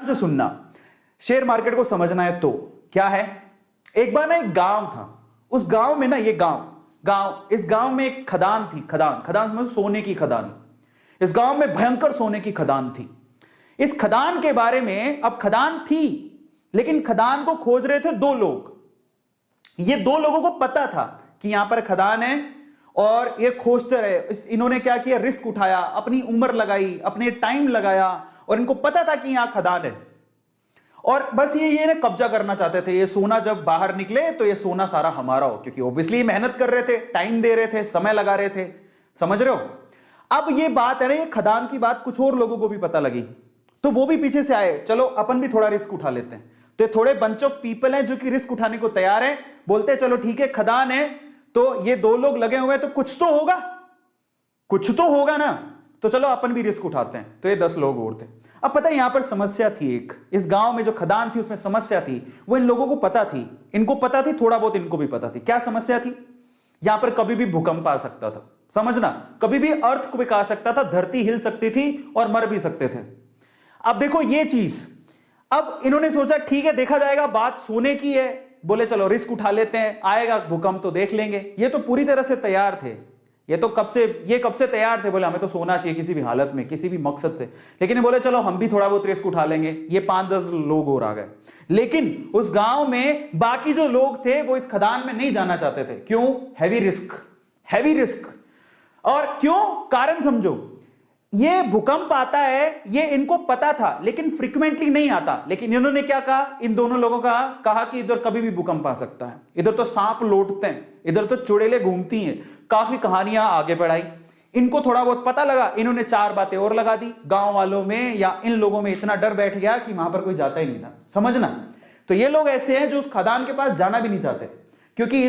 से सुनना, share market को समझना है तो क्या है। एक बार ना एक गांव था, उस गांव में ना, ये इस गांव में एक खदान थी। खदान समझो, सोने की खदान। इस गांव में भयंकर सोने की खदान थी। इस खदान के बारे में, अब खदान थी लेकिन खदान को खोज रहे थे दो लोग। ये दो लोगों को पता था कि यहां पर खदान है और ये खोजते रहे। इन्होंने क्या किया, रिस्क उठाया, अपनी उम्र लगाई, अपने टाइम लगाया, और इनको पता था कि यहां खदान है और बस ये ना कब्जा करना चाहते थे। ये सोना जब बाहर निकले तो ये सोना सारा हमारा हो, क्योंकि ऑब्वियसली मेहनत कर रहे थे, टाइम दे रहे थे, समय लगा रहे थे। समझ रहे हो। अब ये बात है ना, ये खदान की बात कुछ और लोगों को भी पता लगी, तो वो भी पीछे से आए, चलो अपन भी थोड़ा रिस्क उठा लेते हैं। तो थोड़े बंच ऑफ पीपल हैं जो कि रिस्क उठाने को तैयार हैं, बोलते हैं चलो ठीक है, खदान है तो ये दो लोग लगे हुए हैं तो कुछ तो होगा ना, तो चलो अपन भी रिस्क उठाते हैं। तो ये 10 लोग और थे। अब पता है यहां पर समस्या थी एक, इस गांव में जो खदान थी उसमें समस्या थी, वो इन लोगों को पता थी, इनको पता थी, थोड़ा बहुत इनको भी पता थी। क्या समस्या थी, यहां पर कभी भी भूकंप आ सकता था, समझना, कभी भी अर्थक्वेक आ सकता था, धरती हिल सकती थी और मर भी सकते थे। अब देखो ये चीज, अब इन्होंने सोचा ठीक है देखा जाएगा, बात सोने की है, बोले चलो रिस्क उठा लेते हैं, आएगा भूकंप तो देख लेंगे। ये तो पूरी तरह से तैयार थे, ये कब से तैयार थे, बोले हमें तो सोना चाहिए किसी भी हालत में, किसी भी मकसद से। लेकिन ये बोले चलो हम भी थोड़ा बहुत रिस्क उठा लेंगे। ये 5-10 लोग और आ गए, लेकिन उस गांव में बाकी जो लोग थे वो इस खदान में नहीं जाना चाहते थे। क्यों, हैवी रिस्क। और क्यों, कारण समझो। ये भूकंप आता है, ये इनको पता था, लेकिन फ्रीक्वेंटली नहीं आता। लेकिन इन्होंने क्या कहा, इन दोनों लोगों का कहा कि इधर कभी भी भूकंप आ सकता है, इधर तो सांप लौटते हैं, इधर तो चुड़ैलें घूमती हैं, काफी कहानियां आगे बढ़ाई। इनको थोड़ा बहुत पता लगा, इन्होंने 4 बातें और लगा दी। गांव वालों में या इन लोगों में इतना डर बैठ गया कि वहां पर कोई जाता ही नहीं था, समझना। तो ये लोग ऐसे हैं जो उस खदान के पास जाना भी नहीं चाहते, क्योंकि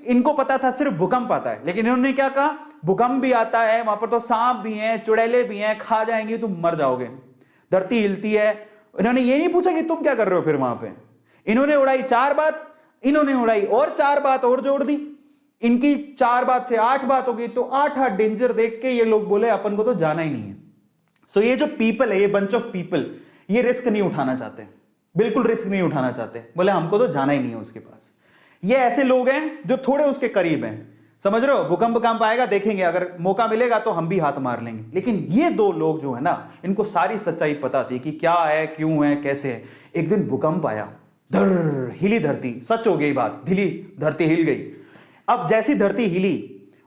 इनको पता था सिर्फ भूकंप आता है। लेकिन इन्होंने क्या कहा, भूकंप भी आता है, वहां पर तो सांप भी हैं, चुड़ैले भी हैं, खा जाएंगे, तुम मर जाओगे, धरती हिलती है। इन्होंने ये नहीं पूछा कि तुम क्या कर रहे हो फिर वहां पे। इन्होंने उड़ाई 4 बात, इन्होंने उड़ाई और 4 बात और जोड़ दी। इनकी 4 बात से 8 बात हो गई, तो 8 डेंजर देख के ये लोग बोले अपन को तो जाना ही नहीं है। सो ये जो पीपल है, ये बंच ऑफ पीपल, ये रिस्क नहीं उठाना चाहते, बिल्कुल रिस्क नहीं उठाना चाहते, बोले हमको तो जाना ही नहीं है उसके पास। ये ऐसे लोग हैं जो थोड़े उसके करीब हैं, समझ रहे हो। भूकंप आएगा देखेंगे, अगर मौका मिलेगा तो हम भी हाथ मार लेंगे। लेकिन ये 2 लोग जो है ना, इनको सारी सच्चाई पता थी कि क्या है, क्यों है, कैसे है। एक दिन भूकंप आया, धर हिली धरती, सच हो गई बात, धरती हिल गई। अब जैसी धरती हिली,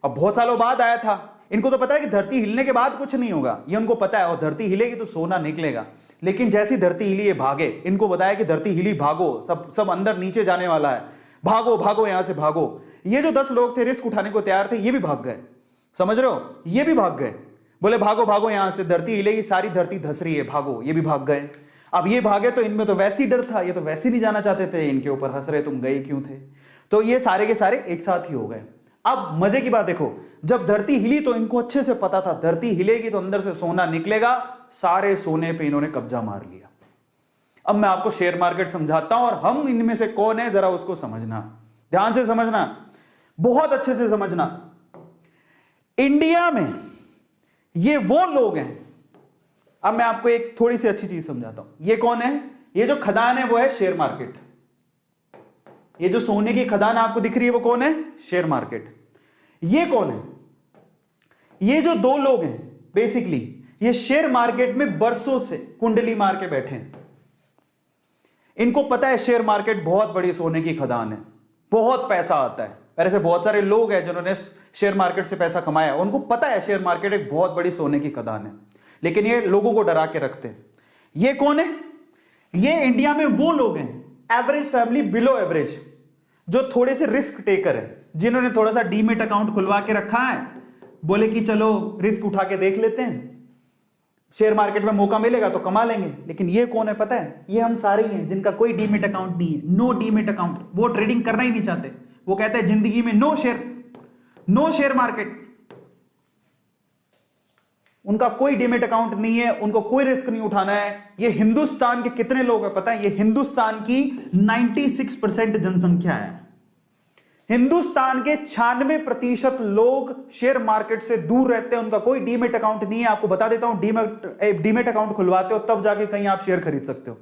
अब बहुत सालों बाद आया था, इनको तो पता है कि धरती हिलने के बाद कुछ नहीं होगा, ये उनको पता है, और धरती हिलेगी तो सोना निकलेगा। लेकिन जैसी धरती हिली ये भागे, इनको बताया कि धरती हिली, भागो, सब अंदर नीचे जाने वाला है, भागो यहां से भागो। ये जो 10 लोग थे रिस्क उठाने को तैयार थे, ये भी भाग गए, समझ रहे हो, ये भी भाग गए। बोले भागो यहां से, धरती हिलेगी, सारी धरती धस रही है, भागो। ये भी भाग गए। अब ये भागे तो इनमें तो वैसी डर था, ये तो वैसे नहीं जाना चाहते थे, इनके ऊपर हंस रहे तुम गए क्यों थे। तो ये सारे के सारे एक साथ ही हो गए। अब मजे की बात देखो, जब धरती हिली तो इनको अच्छे से पता था धरती हिलेगी तो अंदर से सोना निकलेगा। सारे सोने पे इन्होंने कब्जा मार लिया। अब मैं आपको शेयर मार्केट समझाता हूं और हम इनमें से कौन है जरा उसको समझना, ध्यान से समझना, बहुत अच्छे से समझना। इंडिया में ये वो लोग हैं, अब मैं आपको एक थोड़ी सी अच्छी चीज समझाता हूं। ये कौन है, ये जो खदान है वो है शेयर मार्केट। ये जो सोने की खदान आपको दिख रही है वो कौन है, शेयर मार्केट। ये कौन है, ये जो 2 लोग हैं बेसिकली ये शेयर मार्केट में बरसों से कुंडली मार के बैठे हैं। इनको पता है शेयर मार्केट बहुत बड़ी सोने की खदान है, बहुत पैसा आता है। ऐसे बहुत सारे लोग हैं जिन्होंने शेयर मार्केट से पैसा कमाया, उनको पता है शेयर मार्केट एक बहुत बड़ी सोने की खदान है, लेकिन ये लोगों को डरा के रखते हैं। ये कौन है, ये इंडिया में वो लोग हैं, एवरेज फैमिली, बिलो एवरेज, जो थोड़े से रिस्क टेकर है, जिन्होंने थोड़ा सा डीमेट अकाउंट खुलवा के रखा है, बोले कि चलो रिस्क उठा के देख लेते हैं, शेयर मार्केट में मौका मिलेगा तो कमा लेंगे। लेकिन ये कौन है पता है, ये हम सारे ही हैं जिनका कोई डीमेट अकाउंट नहीं है, नो डीमेट अकाउंट। वो ट्रेडिंग करना ही नहीं चाहते, वो कहते हैं जिंदगी में नो शेयर मार्केट। उनका कोई डीमेट अकाउंट नहीं है, उनको कोई रिस्क नहीं उठाना है। ये हिंदुस्तान के कितने लोग हैं पता है, ये हिंदुस्तान की 96% जनसंख्या है। हिंदुस्तान के 96% लोग शेयर मार्केट से दूर रहते हैं, उनका कोई डीमेट अकाउंट नहीं है। आपको बता देता हूं, डीमेट अकाउंट खुलवाते हो तब जाके कहीं आप शेयर खरीद सकते हो।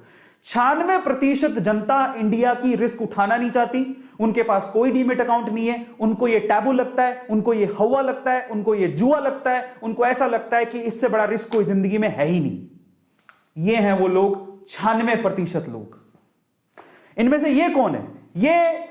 96% जनता इंडिया की रिस्क उठाना नहीं चाहती, उनके पास कोई डीमेट अकाउंट नहीं है, उनको ये टैबू लगता है, उनको ये हवा लगता है, उनको ये जुआ लगता है, उनको ऐसा लगता है कि इससे बड़ा रिस्क कोई जिंदगी में है ही नहीं। ये हैं वो लोग, 96% लोग। इनमें से ये कौन है? ये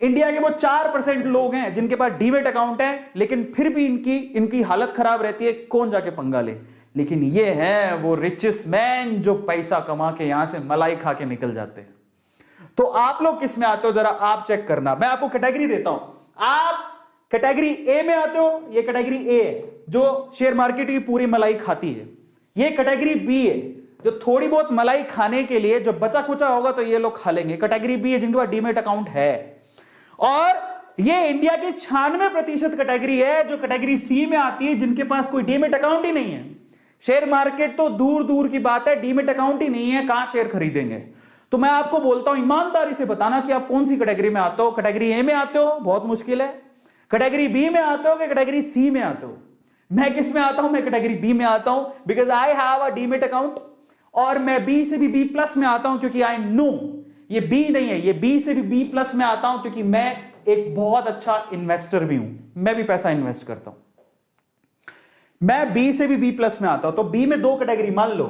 इंडिया के वो 4% लोग हैं जिनके पास डीमेट अकाउंट है, लेकिन फिर भी इनकी हालत खराब रहती है, कौन जाके पंगा ले। लेकिन ये है वो रिचेस्ट मैन जो पैसा कमा के यहां से मलाई खा के निकल जाते हैं। तो आप लोग किस में आते हो, जरा आप चेक करना। मैं आपको कैटेगरी देता हूं, आप कैटेगरी ए में आते हो। ये कैटेगरी ए है जो शेयर मार्केट की पूरी मलाई खाती है। ये कैटेगरी बी है जो थोड़ी बहुत मलाई खाने के लिए जो बचा कुचा होगा तो ये लोग खा लेंगे। कैटेगरी बी है जिनके पास डीमेट अकाउंट है। और ये इंडिया की 96% कैटेगरी है जो कैटेगरी सी में आती है, जिनके पास कोई डीमेट अकाउंट ही नहीं है। शेयर मार्केट तो दूर दूर की बात है, डीमेट अकाउंट ही नहीं है, कहां शेयर खरीदेंगे। तो मैं आपको बोलता हूं, ईमानदारी से बताना कि आप कौन सी कैटेगरी में आते हो। कैटेगरी ए में आते हो, बहुत मुश्किल है। कैटेगरी बी में आते हो कि कैटेगरी सी में आते हो? मैं किस में आता हूं? मैं कैटेगरी बी में आता हूं, because I have a demat account. और मैं बी से भी बी प्लस में आता हूं क्योंकि आई नो ये बी नहीं है, ये बी से भी बी प्लस में आता हूं क्योंकि मैं एक बहुत अच्छा इन्वेस्टर भी हूं, मैं भी पैसा इन्वेस्ट करता हूं। मैं बी से भी बी प्लस में आता हूं। तो बी में दो कैटेगरी मान लो,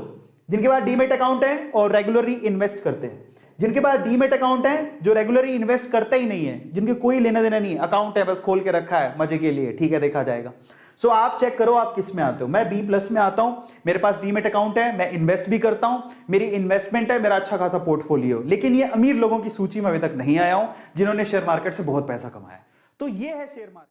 जिनके पास डीमेट अकाउंट है और रेगुलरली इन्वेस्ट करते हैं, जिनके पास डीमेट अकाउंट है जो रेगुलरली इन्वेस्ट करते ही नहीं है, जिनके कोई लेना देना नहीं है, अकाउंट है बस खोल के रखा है मजे के लिए, ठीक है देखा जाएगा। सो आप चेक करो आप किस में आते हो। मैं बी प्लस में आता हूं, मेरे पास डीमेट अकाउंट है, मैं इन्वेस्ट भी करता हूं, मेरी इन्वेस्टमेंट है, मेरा अच्छा खासा पोर्टफोलियो। लेकिन ये अमीर लोगों की सूची में अभी तक नहीं आया हूं जिन्होंने शेयर मार्केट से बहुत पैसा कमाया। तो ये है शेयर मार्केट।